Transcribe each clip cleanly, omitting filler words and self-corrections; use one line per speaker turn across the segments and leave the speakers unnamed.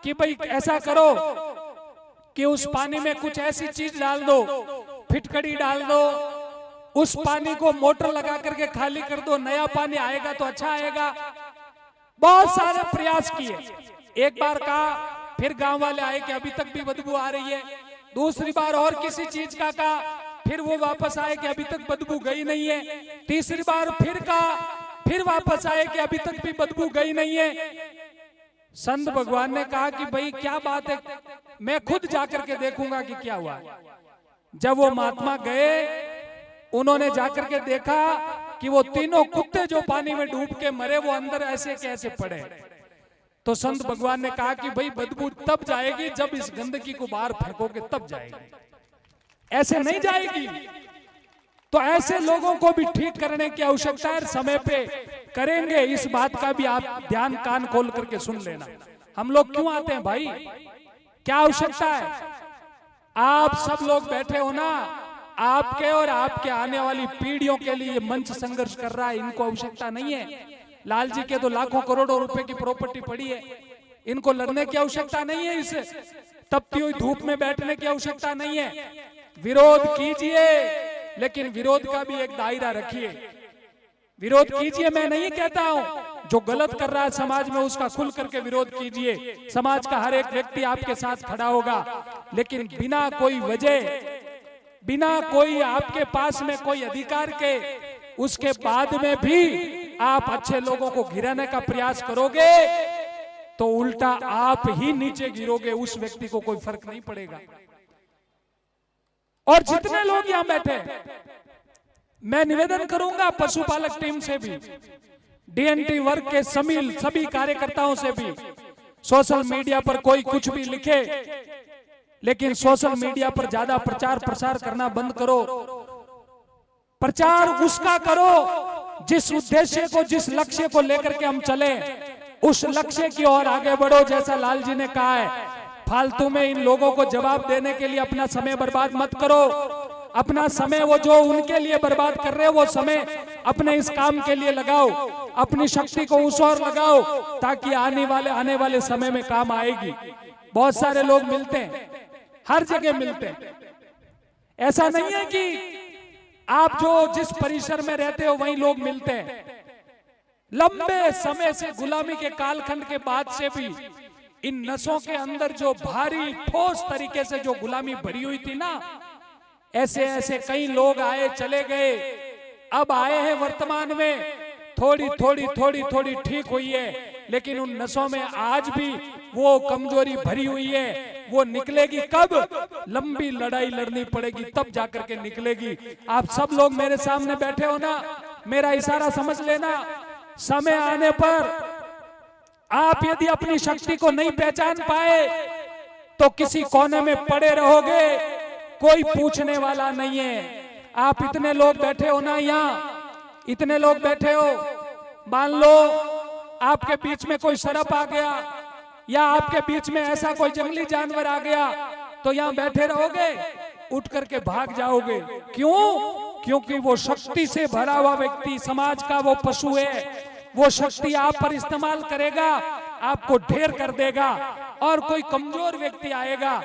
कि भाई ऐसा करो कि उस पानी में कुछ ऐसी चीज डाल दो, फिटकड़ी डाल दो, उस पानी को मोटर लगा करके खाली कर दो, नया पानी आएगा तो अच्छा आएगा। बहुत सारे प्रयास किए। एक बार कहा, फिर गांव वाले आए कि अभी तक भी बदबू आ रही है। दूसरी बार और किसी चीज का कहा, फिर वो वापस आए कि अभी तक बदबू गई नहीं है। तीसरी बार फिर कहा, फिर वापस आए कि अभी तक भी बदबू गई नहीं है। संत भगवान ने कहा कि भाई क्या बात है, मैं खुद जाकर के देखूंगा कि क्या हुआ। जब वो महात्मा गए, उन्होंने जाकर के देखा कि वो तीनों कुत्ते जो पानी में डूब के मरे, वो अंदर ऐसे कैसे पड़े। तो संत भगवान ने कहा कि भाई बदबू तब जाएगी जब इस गंदगी को बाहर फेंकोगे, तब जाएगी, ऐसे नहीं जाएगी। तो ऐसे लोगों को भी ठीक करने की आवश्यकता है, समय पे करेंगे। इस बात का भी आप ध्यान कान खोल करके सुन लेना। हम लोग क्यों आते हैं भाई, क्या आवश्यकता है? आप सब लोग बैठे हो ना, आपके और आपके आने वाली पीढ़ियों के लिए मंच संघर्ष कर रहा है, इनको आवश्यकता नहीं है। लाल जी के तो लाखों करोड़ों रुपए की प्रॉपर्टी पड़ी है, इनको लड़ने की आवश्यकता नहीं है। इसे तपती हुई धूप में बैठने की आवश्यकता नहीं है। विरोध कीजिए, लेकिन विरोध का भी एक दायरा रखिए। विरोध कीजिए, मैं नहीं कहता हूं, जो गलत कर रहा है समाज में उसका खुल करके विरोध कीजिए। समाज का हर एक व्यक्ति आपके साथ खड़ा होगा, लेकिन बिना कोई वजह, बिना कोई आपके पास में कोई अधिकार के, उसके बाद में भी आप अच्छे लोगों को गिराने का प्रयास करोगे तो उल्टा आप ही नीचे गिरोगे, उस व्यक्ति को कोई फर्क नहीं पड़ेगा। और जितने लोग यहां बैठे, मैं निवेदन करूंगा पशुपालक टीम से भी, डीएनटी वर्ग के सभी कार्यकर्ताओं से भी, सोशल मीडिया पर कोई कुछ भी लिखे, लेकिन सोशल मीडिया पर ज्यादा प्रचार प्रसार करना बंद करो। प्रचार उसका करो जिस उद्देश्य को, जिस लक्ष्य को लेकर के हम चले, उस लक्ष्य की ओर आगे बढ़ो। जैसा लाल जी ने कहा है, फालतू में इन लोगों को जवाब देने के लिए अपना समय बर्बाद मत करो। अपना समय, वो जो उनके लिए बर्बाद कर रहे हो, वो समय अपने इस काम के लिए लगाओ, अपनी शक्ति को उस ओर लगाओ, ताकि आने वाले समय में काम आएगी। बहुत सारे लोग मिलते हैं, हर जगह मिलते हैं। ऐसा नहीं है कि आप जो जिस परिसर में रहते हो वहीं लोग मिलते हैं। लंबे समय से गुलामी के कालखंड के बाद से भी इन नसों के अंदर जो भारी ठोस तरीके से जो गुलामी भरी हुई थी ना, ऐसे ऐसे कई लोग आए चले गए, अब आए हैं वर्तमान में, थोड़ी ठीक हुई है, लेकिन उन नसों में आज भी वो कमजोरी भरी हुई है। वो निकलेगी कब? लंबी लड़ाई लड़नी पड़ेगी, तब जाकर के निकलेगी। आप सब लोग मेरे सामने बैठे हो ना, मेरा इशारा समझ लेना। समय आने पर आप यदि अपनी शक्ति को नहीं पहचान पाए तो किसी कोने में पड़े रहोगे, कोई पूछने वाला नहीं है। आप इतने लोग बैठे हो ना यहाँ, इतने लोग बैठे हो, मान लो आपके बीच में कोई सरप आ गया या आपके बीच में ऐसा कोई जंगली जानवर आ गया, तो यहाँ बैठे रहोगे? उठ करके भाग जाओगे। क्यों? क्योंकि वो शक्ति से भरा हुआ व्यक्ति, समाज का वो पशु है, वो शक्ति आप पर इस्तेमाल करेगा, आपको ढेर कर देगा। और कोई कमजोर व्यक्ति आएगा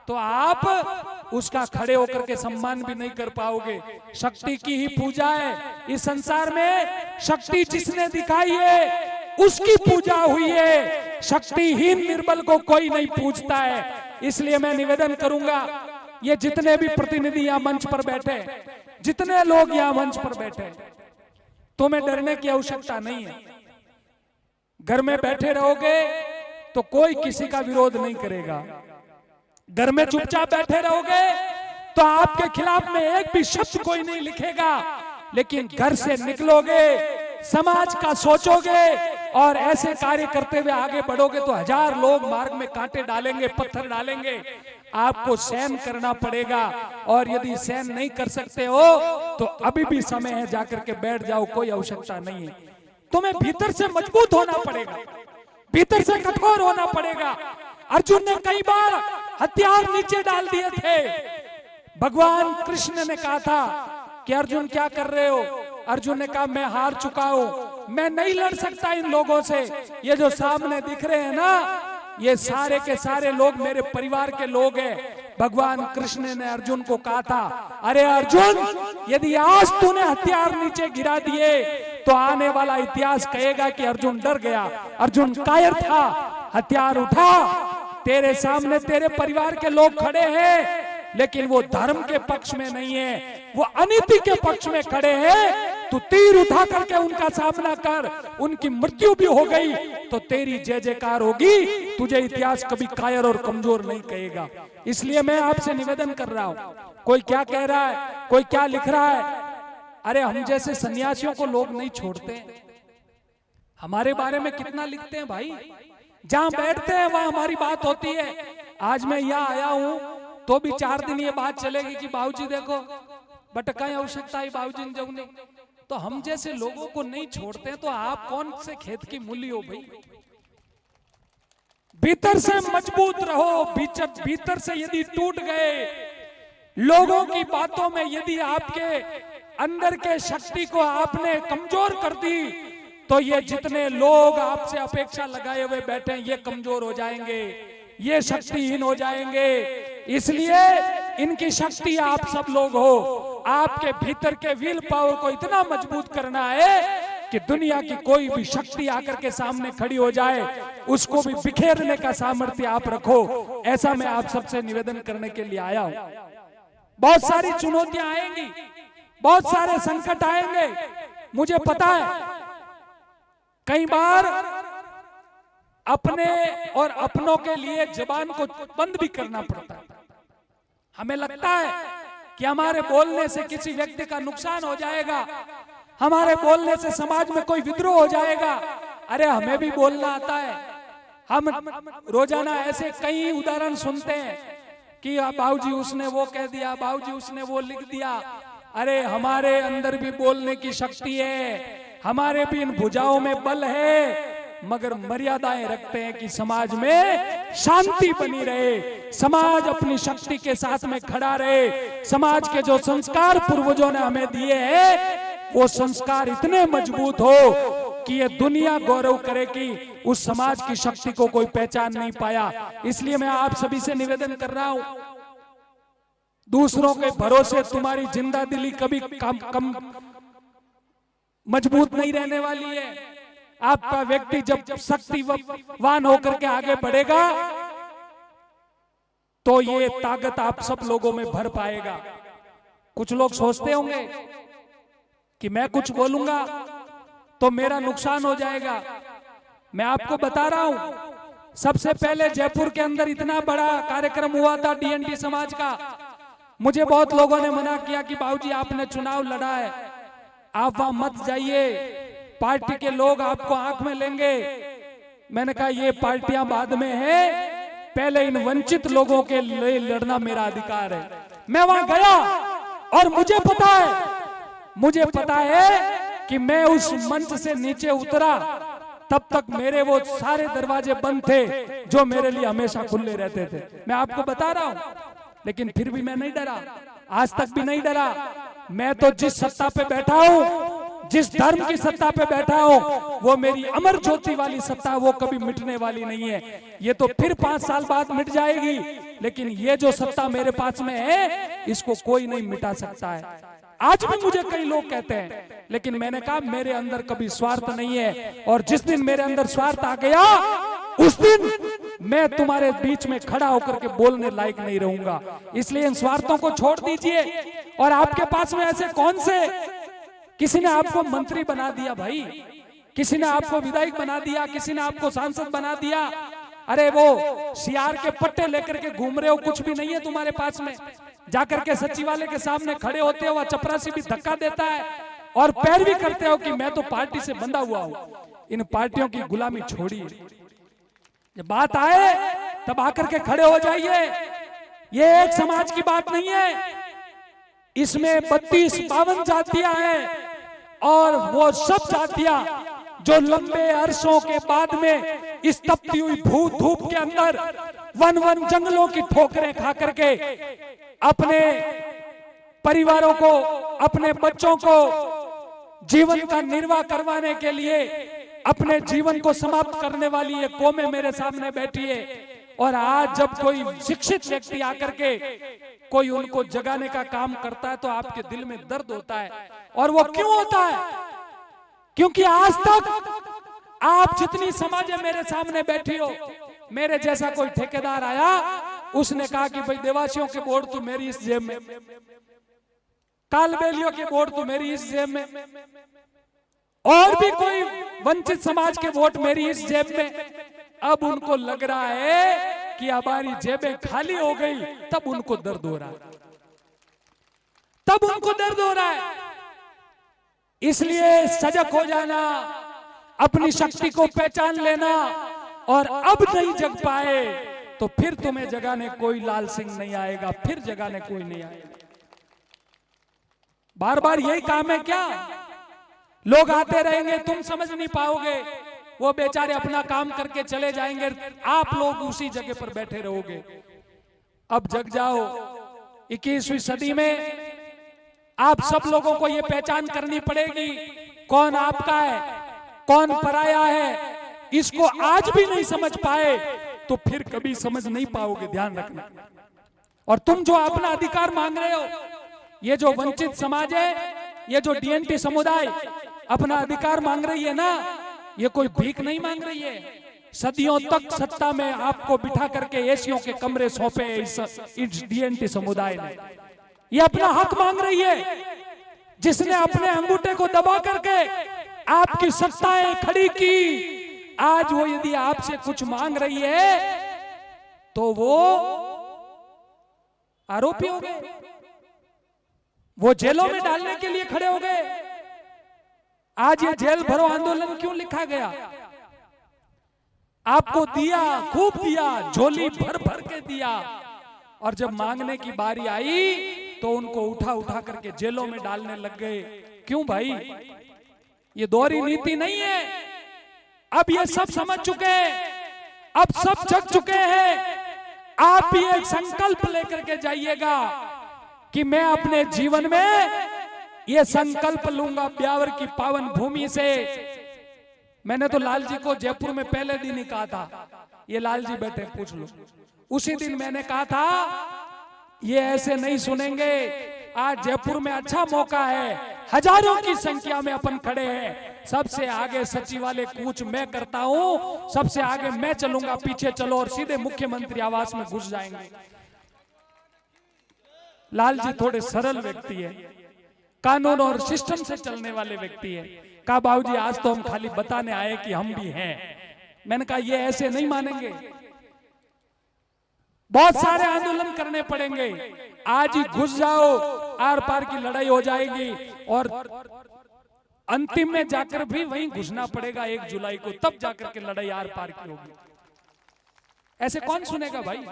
तो आप उसका खड़े होकर के सम्मान भी नहीं कर पाओगे। शक्ति की ही पूजा है इस संसार में। शक्ति जिसने दिखाई है उसकी पूजा हुई है। शक्तिहीन निर्बल को कोई नहीं पूजता है। इसलिए मैं निवेदन करूंगा, ये जितने भी प्रतिनिधि यहाँ मंच पर बैठे, जितने लोग यहाँ मंच पर बैठे, तुम्हें डरने की आवश्यकता नहीं है। घर में बैठे रहोगे तो कोई किसी का विरोध नहीं करेगा। घर में चुपचाप बैठे रहोगे तो आपके खिलाफ में एक भी शब्द कोई नहीं लिखेगा। लेकिन घर से निकलोगे, समाज का सोचोगे और ऐसे कार्य करते हुए आगे बढ़ोगे तो हजार लोग मार्ग में कांटे डालेंगे, पत्थर डालेंगे, आपको सहन करना पड़ेगा। और यदि सहन नहीं कर सकते हो तो अभी भी समय है, जाकर के बैठ जाओ, कोई आवश्यकता नहीं है। तुम्हें भीतर से मजबूत होना पड़ेगा, भीतर से कठोर होना पड़ेगा। अर्जुन ने कई बार हथियार नीचे डाल दिए थे। भगवान कृष्ण ने कहा था कि अर्जुन क्या कर रहे हो? अर्जुन ने कहा मैं हार चुका हूं, मैं नहीं लड़ सकता इन लोगों से। ये जो सामने दिख रहे हैं ना, ये सारे के सारे लोग मेरे परिवार के लोग हैं। भगवान कृष्ण ने अर्जुन को कहा था, अरे अर्जुन, यदि आज तूने हथियार नीचे गिरा दिए तो आने वाला इतिहास कहेगा कि अर्जुन डर गया, अर्जुन कायर था। हथियार उठा, तेरे सामने तेरे परिवार के लोग खड़े हैं, लेकिन वो धर्म के पक्ष में नहीं है, वो अनीति के पक्ष में खड़े हैं। तू तीर उठा करके उनका सामना कर, उनकी मृत्यु भी हो गई तो तेरी जय जयकार होगी, तुझे इतिहास कभी कायर और कमजोर नहीं कहेगा। इसलिए मैं आपसे निवेदन कर रहा हूं, कोई क्या कह रहा है, कोई क्या लिख रहा है, अरे हम जैसे सन्यासियों को लोग नहीं छोड़ते। हमारे बारे में कितना लिखते हैं भाई, जहां बैठते हैं वहां हमारी बात होती है। आज मैं यहाँ आया हूं तो भी 4 दिन ये बात चलेगी कि बाबूजी देखो बटका आवश्यकता है बाबूजी ने जब नहीं, तो हम जैसे लोगों को नहीं छोड़ते तो आप कौन से खेत की मूली हो भाई। भीतर से मजबूत रहो, भीतर से यदि टूट गए, लोगों की बातों में यदि आपके अंदर के शक्ति को आपने कमजोर कर दी तो ये जितने लोग आपसे अपेक्षा लगाए हुए बैठे हैं ये कमजोर हो जाएंगे, ये शक्तिहीन हो जाएंगे। इसलिए इनकी शक्ति आप सब लोग हो। आपके भीतर के विल पावर को इतना मजबूत करना है कि दुनिया की कोई भी शक्ति आकर के सामने खड़ी हो जाए, उसको भी बिखेरने का सामर्थ्य आप रखो। ऐसा मैं आप सबसे निवेदन करने के लिए आया हूं। बहुत सारी चुनौतियां आएंगी, बहुत सारे संकट आएंगे, मुझे पता है। कई बार अपने और अपनों के लिए जुबान को बंद भी करना पड़ता है। हमें लगता है कि हमारे बोलने से किसी व्यक्ति का नुकसान हो जाएगा, हमारे बोलने से समाज में कोई विद्रोह हो जाएगा। अरे हमें भी बोलना आता है। हम रोजाना ऐसे कई उदाहरण सुनते हैं कि बाबूजी उसने वो कह दिया, बाबूजी उसने वो लिख दिया। अरे हमारे अंदर भी बोलने की शक्ति है, हमारे भी इन भुजाओं में बल है, मगर मर्यादाएं रखते हैं कि समाज में शांति बनी रहे, समाज अपनी शक्ति के साथ में खड़ा रहे। समाज के जो संस्कार पूर्वजों ने हमें दिए हैं वो संस्कार इतने मजबूत हो कि ये दुनिया गौरव करे कि उस समाज की शक्ति को कोई पहचान नहीं पाया। इसलिए मैं आप सभी से निवेदन कर रहा हूं, दूसरों के भरोसे तुम्हारी जिंदा दिली कभी कम मजबूत नहीं रहने वाली है। आपका व्यक्ति जब शक्तिवान होकर के आगे बढ़ेगा तो ये ताकत आप सब लोगों में भर पाएगा। कुछ लोग सोचते होंगे कि मैं कुछ बोलूंगा तो मेरा नुकसान हो जाएगा। मैं आपको बता रहा हूं, सबसे पहले जयपुर के अंदर इतना बड़ा कार्यक्रम हुआ था डीएनटी समाज का। मुझे बहुत लोगों ने मना किया कि बाबूजी आपने चुनाव लड़ा है, आप वहां मत जाइए, पार्टी के लोग आपको आंख में लेंगे। मैंने कहा ये पार्टियां बाद में है, पहले इन वंचित लोगों के लिए लड़ना मेरा अधिकार है। मैं वहां गया और मुझे पता है कि मैं उस मंच से नीचे उतरा तब तक मेरे वो सारे दरवाजे बंद थे जो मेरे लिए हमेशा खुले रहते थे। मैं आपको बता रहा हूं, लेकिन फिर भी मैं नहीं डरा, आज तक भी नहीं डरा। मैं तो जिस सत्ता पे बैठा हूं, जिस धर्म की सत्ता पे बैठा हूं, वो मेरी अमर ज्योति वाली सत्ता, वो कभी मिटने वाली नहीं है। ये तो फिर 5 साल बाद मिट जाएगी, लेकिन ये जो सत्ता मेरे पास में है इसको कोई नहीं मिटा सकता है। आज भी मुझे कई लोग कहते हैं, लेकिन मैंने कहा मेरे अंदर कभी स्वार्थ नहीं है, और जिस दिन मेरे अंदर स्वार्थ आ गया उस दिन मैं तुम्हारे बीच में खड़ा होकर के बोलने लायक नहीं रहूंगा। इसलिए इन स्वार्थों को छोड़ दीजिए। और आपके पास में ऐसे कौन से, किसी ने आपको मंत्री बना दिया भाई, किसी ने आपको विधायक बना दिया, किसी ने आपको सांसद बना दिया। अरे वो सियार के पट्टे लेकर के घूम रहे हो, कुछ भी नहीं है तुम्हारे पास में। जाकर के सचिवालय के सामने खड़े होते हो, चपरासी भी धक्का देता है और पैरवी करते हो कि मैं तो पार्टी से बंधा हुआ हूं। इन पार्टियों की गुलामी छोड़िए, जब बात आए तब आकर के खड़े हो जाइए। ये एक समाज की बात नहीं है, इसमें 32-52 जातियां हैं, और वो सब जातियां जो लंबे अरसों के बाद में इस तपती हुई धूप के अंदर वन जंगलों की ठोकरें खा करके अपने परिवारों को, अपने बच्चों को जीवन का निर्वाह करवाने के लिए अपने जीवन को समाप्त करने वाली ये कौमें मेरे सामने बैठी है। और आज जब कोई शिक्षित व्यक्ति आकर के कोई उनको जगाने का काम करता है तो आपके दिल में दर्द होता है। और वो क्यों होता है? क्योंकि आज तक आप जितनी समाजें मेरे सामने बैठी हो, मेरे जैसा कोई ठेकेदार आया, उसने कहा कि भाई देवासियों के वोट तो मेरी इस जेब में, कालबेलियों के वोट तो मेरी इस जेब में, और भी कोई वंचित समाज के वोट मेरी इस जेब में। अब उनको लग रहा है कि हमारी जेबें खाली हो गई, तब उनको दर्द हो रहा है, तब उनको दर्द हो रहा है। इसलिए सजग हो जाना, अपनी शक्ति को पहचान लेना, और अब नहीं जग पाए तो फिर तुम्हें जगाने कोई लाल सिंह नहीं आएगा, फिर जगाने कोई नहीं आएगा। बार बार यही काम है क्या? लोग आते रहेंगे, तुम समझ नहीं पाओगे, वो बेचारे अपना काम करके चले जाएंगे, आप लोग उसी जगह पर बैठे रहोगे। अब जग जाओ। 21वीं सदी में आप सब लोगों को ये पहचान करनी पड़ेगी, कौन आपका है, कौन पराया है। इसको आज भी नहीं समझ पाए तो फिर कभी समझ नहीं पाओगे, ध्यान रखना। और तुम जो अपना अधिकार मांग रहे हो, ये जो वंचित समाज है, ये जो डीएनटी समुदाय अपना अधिकार मांग रही है ना, ये कोई भीख नहीं मांग रही है। सदियों तक सत्ता में आपको बिठा करके एसियों के कमरे सौंपे इस डीएनटी समुदाय ने। ये अपना हक मांग रही है। जिसने अपने अंगूठे को दबा करके आपकी सत्ताएं खड़ी की, आज वो यदि आपसे कुछ मांग रही है तो वो आरोपी हो गए, वो जेलों में डालने के लिए खड़े हो गए। आज ये जेल भरो आंदोलन क्यों लिखा गया? आपको दिया, खूब दिया, झोली भर भर के दिया, और जब मांगने की बारी आई तो उनको उठा उठा करके जेलों में डालने लग गए। क्यों भाई? ये दोहरी नीति नहीं है। अब ये सब समझ चुके हैं, अब सब जग चुके हैं। आप भी एक संकल्प लेकर के जाइएगा कि मैं अपने जीवन में ये संकल्प लूंगा, ब्यावर की पावन भूमि से। मैंने तो लाल जी को जयपुर में पहले दिन ही कहा था, ये लाल जी बैठे पूछ लो, उसी दिन मैंने कहा था ये ऐसे नहीं सुनेंगे। आज जयपुर में अच्छा मौका है, हजारों की संख्या में अपन खड़े हैं, सबसे आगे सचिवालय कूच मैं करता हूं, सबसे आगे मैं चलूंगा, पीछे चलो, और सीधे मुख्यमंत्री आवास में घुस जाएंगे। लाल जी थोड़े सरल व्यक्ति है, कानून और सिस्टम से चलने वाले व्यक्ति है। कहा बाबूजी आज तो हम खाली बताने आए कि हम भी हैं। मैंने कहा ये ऐसे नहीं मानेंगे, बहुत सारे आंदोलन करने पड़ेंगे। आज ही घुस जाओ, आर पार की लड़ाई हो जाएगी, और अंतिम में जाकर भी वहीं घुसना पड़ेगा 1 जुलाई को, तब जाकर के लड़ाई आर पार की होगी। ऐसे कौन सुनेगा भाई?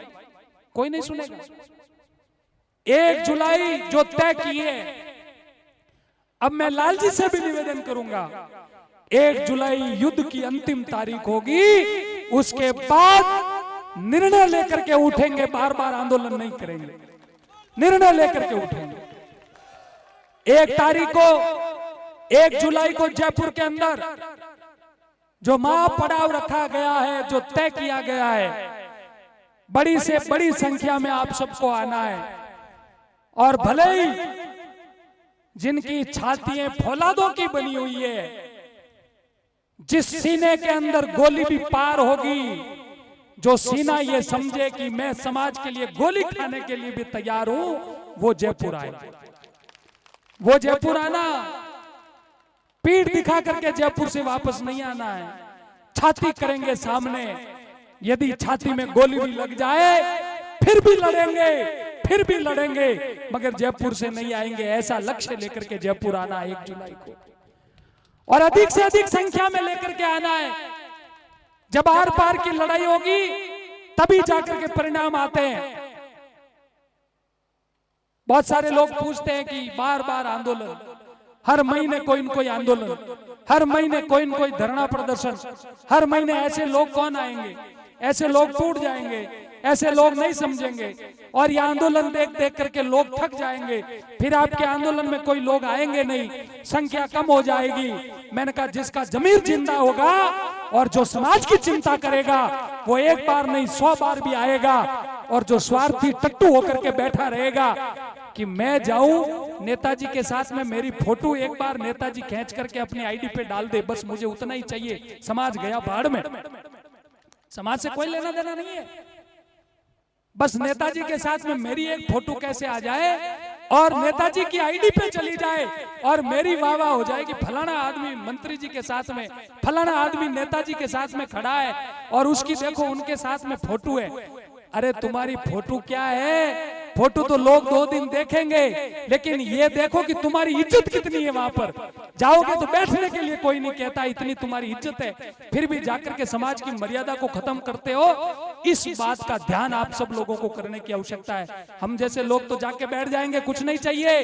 कोई नहीं सुनेगा। 1 जुलाई जो तय की है, अब मैं लाल जी से भी निवेदन करूंगा, 1 जुलाई युद्ध की अंतिम तारीख होगी, उसके बाद निर्णय लेकर के उठेंगे, बार बार आंदोलन नहीं करेंगे, निर्णय लेकर के उठेंगे। 1 तारीख को, 1 जुलाई को जयपुर के अंदर जो महापड़ाव रखा गया है, जो तय किया गया है, बड़ी से बड़ी संख्या में आप सबको आना है। और भले ही जिनकी छातियां फौलादों की बनी हुई है, जिस सीने के अंदर गोली भी पार होगी, जो सीना ये समझे कि मैं समाज के लिए गोली खाने के लिए भी तैयार हूं, वो जयपुर आए। वो जयपुर आना, पीठ दिखा करके जयपुर से वापस नहीं आना है। छाती करेंगे सामने, यदि छाती में गोली भी लग जाए फिर भी लड़ेंगे, फिर भी लड़ेंगे, मगर जयपुर से नहीं आएंगे। ऐसा लक्ष्य लेकर के जयपुर आना है 1 जुलाई को, और अधिक से अधिक संख्या में लेकर के आना है। जब आर पार की लड़ाई होगी तभी जाकर के परिणाम आते हैं। बहुत सारे लोग पूछते हैं कि बार बार आंदोलन, हर महीने कोई न कोई आंदोलन, हर महीने कोई न कोई धरना प्रदर्शन, हर महीने ऐसे लोग कौन आएंगे? ऐसे लोग टूट जाएंगे, ऐसे लोग नहीं समझेंगे और ये आंदोलन देख देख करके लोग थक जाएंगे, फिर आपके आंदोलन में कोई लोग आएंगे नहीं, संख्या कम हो जाएगी। मैंने कहा जिसका जमीर जिंदा होगा और जो समाज की चिंता करेगा वो एक बार नहीं 100 बार भी आएगा, और जो स्वार्थी टट्टू होकर के बैठा रहेगा कि मैं जाऊं नेताजी के साथ में, मेरी फोटो एक बार नेताजी खींच करके अपनी आईडी पे डाल दे, बस मुझे उतना ही चाहिए, समाज गया भाड़ में। समाज से कोई लेना देना नहीं है, बस नेताजी के साथ में मेरी एक फोटो कैसे आ जाए और नेताजी की आईडी पे चली जाए और मेरी वाह वाह हो जाएगी, फलाना आदमी मंत्री जी के साथ में, फलाना आदमी नेताजी के साथ में खड़ा है और उसकी देखो उनके साथ में फोटो है। अरे तुम्हारी फोटो क्या है, फोटो तो लोग 2 दिन देखेंगे, लेकिन ये देखो कि तुम्हारी इज्जत कितनी है। वहां पर जाओगे तो बैठने के लिए कोई नहीं कहता, इतनी तुम्हारी इज्जत है, फिर भी जाकर के समाज की मर्यादा को खत्म करते हो। इस बात का ध्यान आप सब लोगों को करने की आवश्यकता है। हम जैसे लोग तो जाके बैठ जाएंगे, कुछ नहीं चाहिए,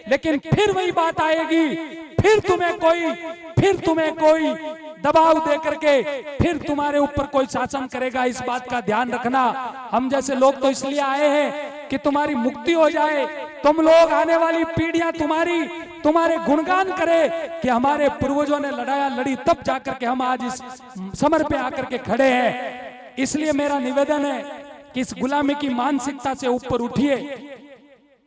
लेकिन फिर वही बात आएगी, फिर तुम्हें कोई दबाव दे करके फिर तुम्हारे ऊपर कोई शासन करेगा। इस बात का ध्यान रखना। हम जैसे लोग तो इसलिए आए हैं कि तुम्हारी मुक्ति हो जाए, तुम लोग आने वाली पीढ़ियां तुम्हारे गुणगान करे कि हमारे पूर्वजों ने लड़ी, तब जाकर के हम आज इस समर पे आकर के खड़े हैं। इसलिए मेरा निवेदन है कि इस गुलामी की मानसिकता से ऊपर उठिए।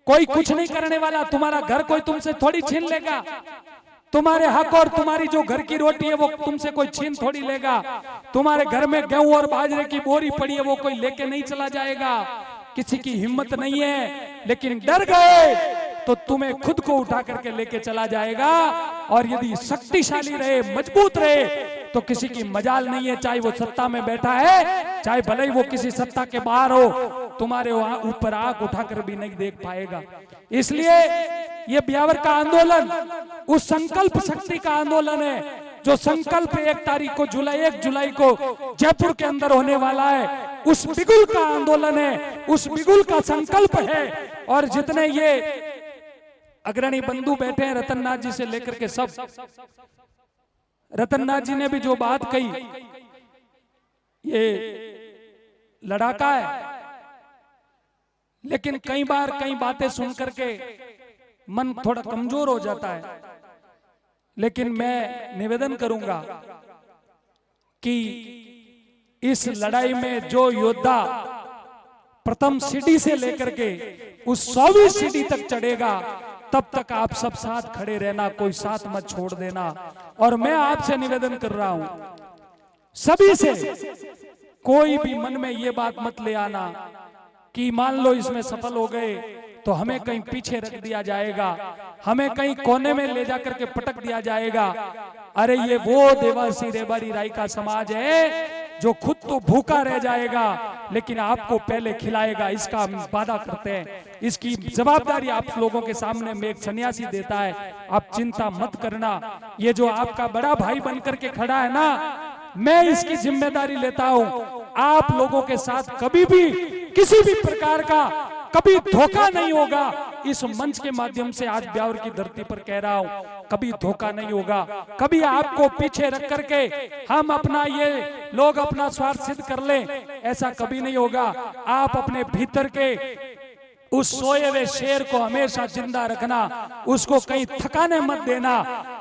कोई कुछ नहीं करने वाला, तुम्हारा घर कोई तुमसे थोड़ी छीन लेगा, तुम्हारे हक और तुम्हारी जो घर की रोटी है वो तुमसे कोई छीन थोड़ी लेगा, तुम्हारे घर में गेहूं और बाजरे की बोरी पड़ी है वो कोई लेके नहीं चला जाएगा। किसी की हिम्मत नहीं है, लेकिन डर गए तो तुम्हें खुद को उठा करके लेके चला जाएगा। और यदि शक्तिशाली रहे, मजबूत रहे, तो किसी की मजाल नहीं है, चाहे वो सत्ता में बैठा है, चाहे भले ही वो किसी सत्ता के बाहर हो, तुम्हारे ऊपर आंख उठाकर भी नहीं देख पाएगा। इसलिए ये ब्यावर का आंदोलन उस संकल्प शक्ति का आंदोलन है जो संकल्प 1 जुलाई को जयपुर के अंदर होने वाला है। उस बिगुल का आंदोलन है, उस बिगुल का संकल्प है। और जितने ये अग्रणी बंधु बैठे हैं, रतननाथ जी से लेकर के सब, रतननाथ जी ने भी जो बात कही, ये लड़ाका है, लेकिन कई बार कई बातें सुन करके मन थोड़ा कमजोर हो जाता है। लेकिन मैं निवेदन करूंगा कि इस लड़ाई में जो योद्धा प्रथम सीढ़ी से लेकर के उस 100वीं सीढ़ी तक चढ़ेगा, तब तक आप सब साथ खड़े रहना, कोई साथ मत छोड़ देना। और मैं आपसे निवेदन कर रहा हूं सभी से, कोई भी मन में ये बात मत ले आना कि मान लो इसमें सफल हो गए तो हमें कहीं पीछे रख दिया जाएगा, हमें कहीं कोने में ले जाकर के पटक दिया जाएगा। अरे ये वो देवासी रेबारी राय का समाज है जो खुद तो भूखा रह जाएगा, लेकिन आपको पहले खिलाएगा, इसका हम वादा करते हैं। इसकी जवाबदारी आप लोगों के सामने में एक सन्यासी देता है, आप चिंता मत करना। ये जो आपका बड़ा भाई बनकर के खड़ा है ना, मैं इसकी जिम्मेदारी लेता हूं। आप लोगों के साथ कभी भी किसी भी प्रकार का कभी धोखा नहीं होगा। इस मंच के माध्यम से आज ब्यावर की धरती पर कह रहा हूं, कभी धोखा नहीं होगा। कभी आपको पीछे रख करके हम अपना ये लोग अपना स्वार्थ सिद्ध कर लें, ऐसा कभी नहीं होगा। आप अपने भीतर के उस सोए हुए शेर को हमेशा जिंदा रखना, उसको कहीं थकाने मत देना,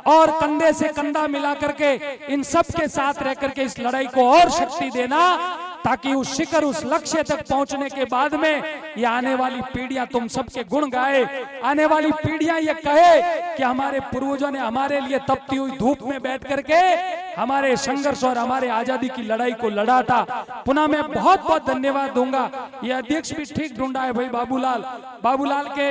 और कंधे से कंधा मिला करके इन सब के साथ रह करके इस लड़ाई को और शक्ति देना, ताकि उस शिखर, उस लक्ष्य तक पहुंचने के बाद में ये आने वाली पीढ़ियां तुम सबके गुण गाए, आने वाली पीढ़ियां ये कहे कि हमारे पूर्वजों ने हमारे लिए तपती हुई धूप में बैठ करके हमारे संघर्ष और हमारे आजादी की लड़ाई को लड़ा था। पुनः मैं बहुत बहुत धन्यवाद दूंगा। ये अध्यक्ष भी ठीक ढूंढा है भाई, बाबूलाल के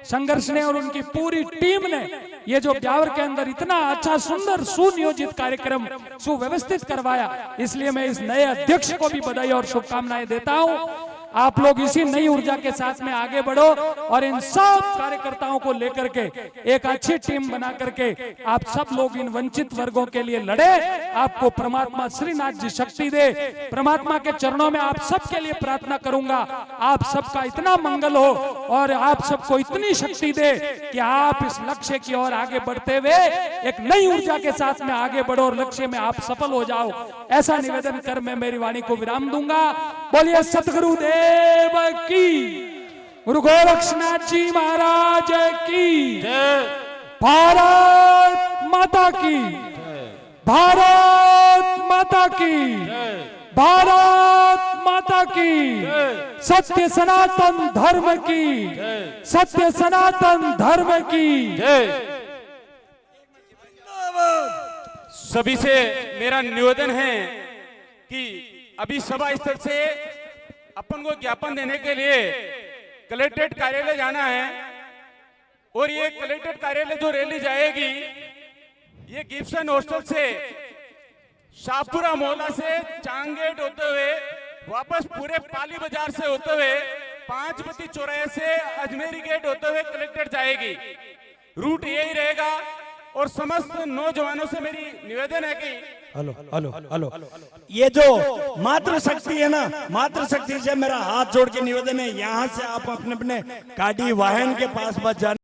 संघर्ष ने और उनकी पूरी टीम ने ये जो ब्यावर के अंदर इतना अच्छा सुंदर सुनियोजित कार्यक्रम सुव्यवस्थित करवाया, इसलिए मैं इस नए अध्यक्ष को भी बधाई और शुभकामनाएं देता हूं। आप लोग इसी नई ऊर्जा के साथ में आगे बढ़ो और इन सब कार्यकर्ताओं को लेकर के एक अच्छी टीम बना करके आप सब लोग इन वंचित वर्गों के लिए लड़े। आपको परमात्मा श्रीनाथ जी शक्ति दे। परमात्मा के चरणों में आप सबके लिए प्रार्थना करूंगा, आप सबका इतना मंगल हो और आप सबको इतनी शक्ति दे कि आप इस लक्ष्य की ओर आगे बढ़ते हुए एक नई ऊर्जा के साथ में आगे बढ़ो और लक्ष्य में आप सफल हो जाओ। ऐसा निवेदन कर मैं मेरी वाणी को विराम दूंगा। बोलिए सतगुरु देव की, गुरु गोरक्षनाथ जी महाराज की, भारत माता की, भारत माता की, भारत माता की, सत्य सनातन धर्म की, सत्य सनातन धर्म की।
सभी से मेरा निवेदन है कि अभी सभा स्तर से अपन को ज्ञापन देने के लिए कलेक्ट्रेट कार्यालय जाना है और ये कलेक्ट्रेट कार्यालय जो रैली जाएगी ये गिब्सन हॉस्टल से शाहपुरा मोहल्ला से चांगेट होते हुए वापस पूरे पाली बाजार से होते हुए 5 बत्ती चौराहे से अजमेरी गेट होते हुए कलेक्ट्रेट जाएगी। रूट यही रहेगा और समस्त नौजवानों से मेरी निवेदन है कि
हेलो हेलो हेलो, ये जो मातृशक्ति है ना, मातृशक्ति से मेरा हाथ जोड़ के निवेदन है, यहाँ से आप अपने अपने गाड़ी वाहन के पास मत जाना।